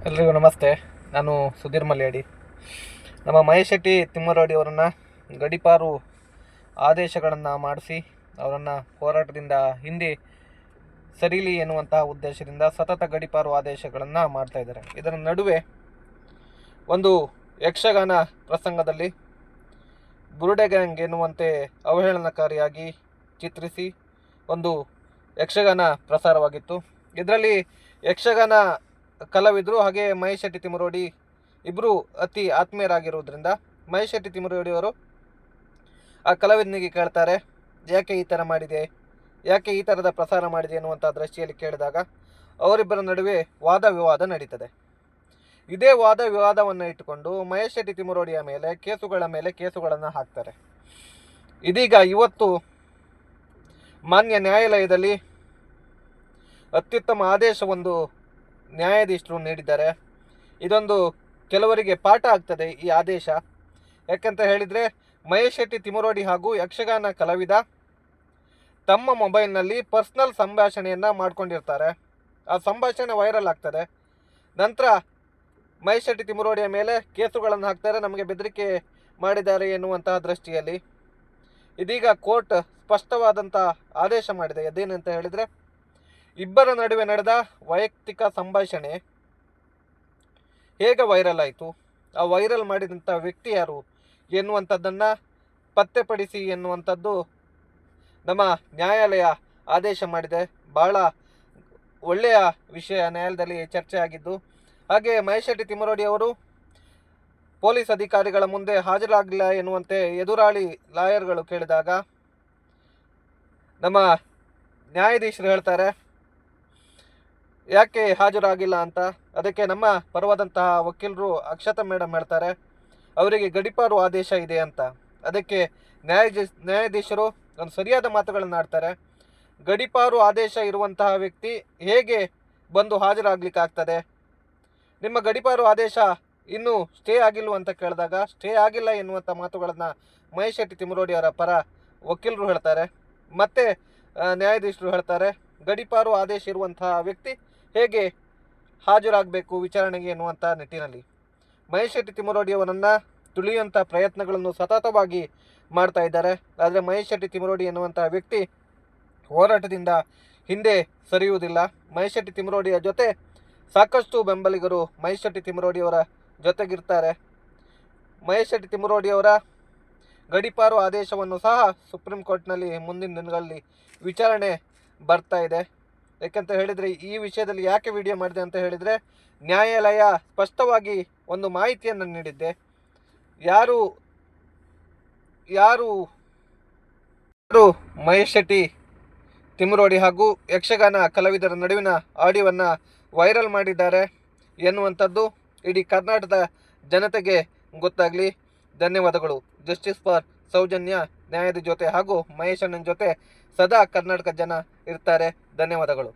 ಎಲ್ರಿಗೂ ನಮಸ್ತೆ. ನಾನು ಸುಧೀರ್ ಮಲ್ಯಾಡಿ. ನಮ್ಮ ಮಹೇಶ್ ಶೆಟ್ಟಿ ತಿಮ್ಮರೋಡಿ ಅವರನ್ನು ಗಡೀಪಾರು ಆದೇಶಗಳನ್ನು ಮಾಡಿಸಿ ಅವರನ್ನು ಹೋರಾಟದಿಂದ ಹಿಂದೆ ಸರಿಲಿ ಎನ್ನುವಂತಹ ಉದ್ದೇಶದಿಂದ ಸತತ ಗಡೀಪಾರು ಆದೇಶಗಳನ್ನು ಮಾಡ್ತಾಯಿದ್ದಾರೆ. ಇದರ ನಡುವೆ ಒಂದು ಯಕ್ಷಗಾನ ಪ್ರಸಂಗದಲ್ಲಿ ಬುರುಡೆ ಗ್ಯಾಂಗ್ ಎನ್ನುವಂತೆ ಅವಹೇಳನಕಾರಿಯಾಗಿ ಚಿತ್ರಿಸಿ ಒಂದು ಯಕ್ಷಗಾನ ಪ್ರಸಾರವಾಗಿತ್ತು. ಇದರಲ್ಲಿ ಯಕ್ಷಗಾನ ಕಲಾವಿದರು ಹಾಗೆ ಮಹೇಶ್ ಶೆಟ್ಟಿ ತಿಮ್ಮರೋಡಿ ಇಬ್ಬರು ಅತಿ ಆತ್ಮೀಯರಾಗಿರುವುದರಿಂದ ಮಹೇಶ್ ಶೆಟ್ಟಿ ತಿಮ್ಮರೋಡಿ ಅವರು ಆ ಕಲಾವಿದನಿಗೆ ಕೇಳ್ತಾರೆ, ಯಾಕೆ ಈ ಥರ ಮಾಡಿದೆ, ಯಾಕೆ ಈ ಥರದ ಪ್ರಸಾರ ಮಾಡಿದೆ ಅನ್ನುವಂಥ ದೃಷ್ಟಿಯಲ್ಲಿ ಕೇಳಿದಾಗ ಅವರಿಬ್ಬರ ನಡುವೆ ವಾದ ವಿವಾದ ನಡೀತದೆ. ಇದೇ ವಾದ ವಿವಾದವನ್ನು ಇಟ್ಟುಕೊಂಡು ಮಹೇಶ್ ಶೆಟ್ಟಿ ತಿಮ್ಮರೋಡಿಯ ಮೇಲೆ ಕೇಸುಗಳನ್ನು ಹಾಕ್ತಾರೆ. ಇದೀಗ ಇವತ್ತು ಮಾನ್ಯ ನ್ಯಾಯಾಲಯದಲ್ಲಿ ಅತ್ಯುತ್ತಮ ಆದೇಶವೊಂದು ನ್ಯಾಯಾಧೀಶರು ನೀಡಿದ್ದಾರೆ. ಇದೊಂದು ಕೆಲವರಿಗೆ ಪಾಠ ಆಗ್ತದೆ ಈ ಆದೇಶ. ಯಾಕಂತ ಹೇಳಿದರೆ ಮಹೇಶ್ ಶೆಟ್ಟಿ ತಿಮ್ಮರೋಡಿ ಹಾಗೂ ಯಕ್ಷಗಾನ ಕಲಾವಿದ ತಮ್ಮ ಮೊಬೈಲ್ನಲ್ಲಿ ಪರ್ಸ್ನಲ್ ಸಂಭಾಷಣೆಯನ್ನು ಮಾಡ್ಕೊಂಡಿರ್ತಾರೆ. ಆ ಸಂಭಾಷಣೆ ವೈರಲ್ ಆಗ್ತದೆ. ನಂತರ ಮಹೇಶ್ ಶೆಟ್ಟಿ ತಿಮ್ಮರೋಡಿಯ ಮೇಲೆ ಕೇಸುಗಳನ್ನು ಹಾಕ್ತಾರೆ, ನಮಗೆ ಬೆದರಿಕೆ ಮಾಡಿದ್ದಾರೆ ಎನ್ನುವಂತಹ ದೃಷ್ಟಿಯಲ್ಲಿ. ಇದೀಗ ಕೋರ್ಟ್ ಸ್ಪಷ್ಟವಾದಂಥ ಆದೇಶ ಮಾಡಿದೆ. ಅದೇನಂತ ಹೇಳಿದರೆ, ಇಬ್ಬರ ನಡುವೆ ನಡೆದ ವೈಯಕ್ತಿಕ ಸಂಭಾಷಣೆ ಹೇಗೆ ವೈರಲ್ ಆಯಿತು, ಆ ವೈರಲ್ ಮಾಡಿದಂಥ ವ್ಯಕ್ತಿ ಯಾರು ಎನ್ನುವಂಥದ್ದನ್ನು ಪತ್ತೆಪಡಿಸಿ ಎನ್ನುವಂಥದ್ದು ನಮ್ಮ ನ್ಯಾಯಾಲಯ ಆದೇಶ ಮಾಡಿದೆ. ಭಾಳ ಒಳ್ಳೆಯ ವಿಷಯ ನ್ಯಾಯಾಲಯದಲ್ಲಿ ಚರ್ಚೆ ಆಗಿದ್ದು. ಹಾಗೆ ಮಹೇಶ್ ಶೆಟ್ಟಿ ತಿಮ್ಮರೋಡಿ ಅವರು ಪೊಲೀಸ್ ಅಧಿಕಾರಿಗಳ ಮುಂದೆ ಹಾಜರಾಗಲಿಲ್ಲ ಎನ್ನುವಂತೆ ಎದುರಾಳಿ ಲಾಯರ್ಗಳು ಕೇಳಿದಾಗ ನಮ್ಮ ನ್ಯಾಯಾಧೀಶರು ಹೇಳ್ತಾರೆ, ಯಾಕೆ ಹಾಜರಾಗಿಲ್ಲ ಅಂತ. ಅದಕ್ಕೆ ನಮ್ಮ ಪರವಾದಂತಹ ವಕೀಲರು ಅಕ್ಷತಾ ಮೇಡಮ್ ಹೇಳ್ತಾರೆ, ಅವರಿಗೆ ಗಡೀಪಾರು ಆದೇಶ ಇದೆ ಅಂತ. ಅದಕ್ಕೆ ನ್ಯಾಯಾಧೀಶರು ಒಂದು ಸರಿಯಾದ ಮಾತುಗಳನ್ನು ಆಡ್ತಾರೆ. ಗಡೀಪಾರು ಆದೇಶ ಇರುವಂತಹ ವ್ಯಕ್ತಿ ಹೇಗೆ ಬಂದು ಹಾಜರಾಗಲಿಕ್ಕಾಗ್ತದೆ, ನಿಮ್ಮ ಗಡೀಪಾರು ಆದೇಶ ಇನ್ನೂ ಸ್ಟೇ ಆಗಿಲ್ವ ಅಂತ ಕೇಳಿದಾಗ ಸ್ಟೇ ಆಗಿಲ್ಲ ಎನ್ನುವಂಥ ಮಾತುಗಳನ್ನು ಮಹೇಶ್ ಶೆಟ್ಟಿ ತಿಮ್ಮರೋಡಿ ಅವರ ಪರ ವಕೀಲರು ಹೇಳ್ತಾರೆ. ಮತ್ತು ನ್ಯಾಯಾಧೀಶರು ಹೇಳ್ತಾರೆ, ಗಡೀಪಾರು ಆದೇಶ ಇರುವಂತಹ ವ್ಯಕ್ತಿ ಹೇಗೆ ಹಾಜರಾಗಬೇಕು ವಿಚಾರಣೆಗೆ ಎನ್ನುವಂಥ ನಿಟ್ಟಿನಲ್ಲಿ ಮಹೇಶ್ ಶೆಟ್ಟಿ ತಿಮ್ಮರೋಡಿ ಅವರನ್ನು ತುಳಿಯುವಂಥ ಪ್ರಯತ್ನಗಳನ್ನು ಸತತವಾಗಿ ಮಾಡ್ತಾ ಇದ್ದಾರೆ. ಆದರೆ ಮಹೇಶ್ ಶೆಟ್ಟಿ ತಿಮ್ಮರೋಡಿ ಎನ್ನುವಂಥ ವ್ಯಕ್ತಿ ಹೋರಾಟದಿಂದ ಹಿಂದೆ ಸರಿಯುವುದಿಲ್ಲ. ಮಹೇಶ್ ಶೆಟ್ಟಿ ತಿಮ್ಮರೋಡಿಯ ಜೊತೆ ಸಾಕಷ್ಟು ಬೆಂಬಲಿಗರು ಮಹೇಶ್ ಶೆಟ್ಟಿ ತಿಮ್ಮರೋಡಿಯವರ ಜೊತೆಗಿರ್ತಾರೆ. ಮಹೇಶ್ ಶೆಟ್ಟಿ ತಿಮ್ಮರೋಡಿಯವರ ಗಡೀಪಾರು ಆದೇಶವನ್ನು ಸಹ ಸುಪ್ರೀಂ ಕೋರ್ಟ್ನಲ್ಲಿ ಮುಂದಿನ ದಿನಗಳಲ್ಲಿ ವಿಚಾರಣೆ ಬರ್ತಾ ಇದೆ. ಯಾಕಂತ ಹೇಳಿದರೆ, ಈ ವಿಷಯದಲ್ಲಿ ಯಾಕೆ ವಿಡಿಯೋ ಮಾಡಿದೆ ಅಂತ ಹೇಳಿದರೆ, ನ್ಯಾಯಾಲಯ ಸ್ಪಷ್ಟವಾಗಿ ಒಂದು ಮಾಹಿತಿಯನ್ನು ನೀಡಿದ್ದೆ. ಯಾರು ಮಹೇಶ್ ಶೆಟ್ಟಿ ತಿಮ್ಮರೋಡಿ ಹಾಗೂ ಯಕ್ಷಗಾನ ಕಲಾವಿದರ ನಡುವಿನ ಆಡಿಯೋವನ್ನು ವೈರಲ್ ಮಾಡಿದ್ದಾರೆ ಎನ್ನುವಂಥದ್ದು ಇಡೀ ಕರ್ನಾಟಕದ ಜನತೆಗೆ ಗೊತ್ತಾಗಲಿ. ಧನ್ಯವಾದಗಳು. ಜಸ್ಟಿಸ್ ಫಾರ್ ಸೌಜನ್ಯ ನ್ಯಾಯದ ಜೊತೆ ಹಾಗೂ ಮಹೇಶ್ ಅಣ್ಣನ ಜೊತೆ ಸದಾ ಕರ್ನಾಟಕ ಜನ ಇರ್ತಾರೆ. ಧನ್ಯವಾದಗಳು.